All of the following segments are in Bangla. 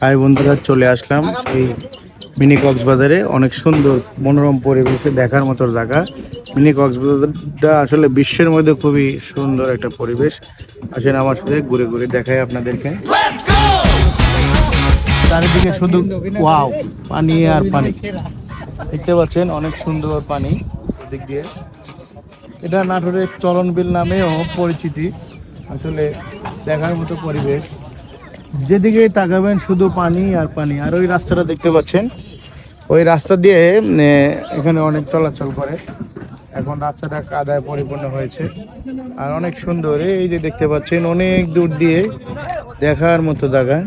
হাই বন্ধুরা, চলে আসলাম সেই মিনি কক্সবাজারে। অনেক সুন্দর মনোরম পরিবেশে দেখার মতো জায়গা। মিনি কক্সবাজারটা আসলে বিশ্বের মধ্যে খুবই সুন্দর একটা পরিবেশ। আসেন আমার সাথে ঘুরে ঘুরে দেখাই আপনাদেরকে। চারিদিকে শুধু ওয়াও, পানি আর পানি। দেখতে পাচ্ছেন অনেক সুন্দর পানি এদিক দিয়ে। এটা নাটোরের চলনবিল নামেও পরিচিতি। আসলে দেখার মতো পরিবেশ, যেদিকে তাকাবেন শুধু পানি আর পানি। আর ওই রাস্তাটা দেখতে পাচ্ছেন, ওই রাস্তা দিয়ে এখানে অনেক চলাচল করে। এখন রাস্তাটা কাদায় পরিপূর্ণ হয়েছে আর অনেক সুন্দর। এই যে দেখতে পাচ্ছেন অনেক দূর দিয়ে দেখার মতো জায়গা।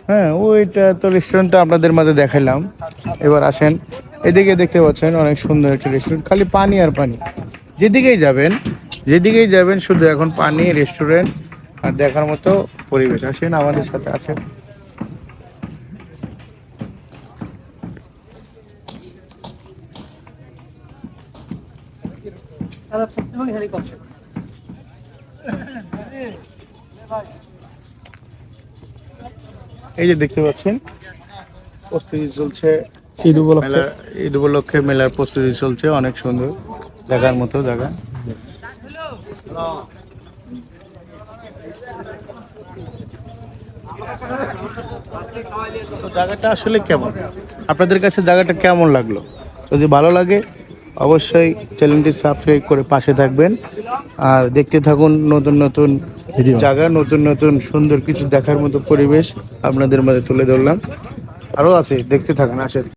হ্যাঁ, ওইটা তো রেস্টুরেন্টটা আপনাদের মাঝে দেখাইলাম। এবার আসেন এদিকে, দেখতে পাচ্ছেন অনেক সুন্দর একটা রেস্টুরেন্ট, খালি পানি আর পানি। যেদিকেই যাবেন শুধু এখন পানি, রেস্টুরেন্ট আর দেখার মতো পরিবেশ। আসেন আমাদের সাথে আছেন। এই যে দেখতে পাচ্ছেন প্রস্তুতি চলছে, ঈদ উপলক্ষে মেলার প্রস্তুতি চলছে। অনেক সুন্দর দেখার মতো জায়গা। তো জায়গাটা আসলে কেমন, আপনাদের কাছে জায়গাটা কেমন লাগলো? যদি ভালো লাগে অবশ্যই চ্যানেলটি সাবস্ক্রাইব করে পাশে থাকবেন আর দেখতে থাকুন নতুন নতুন জায়গা, নতুন নতুন সুন্দর কিছু দেখার মতো পরিবেশ আপনাদের মাঝে তুলে ধরলাম। আরও আছে, দেখতে থাকুন, আসেন।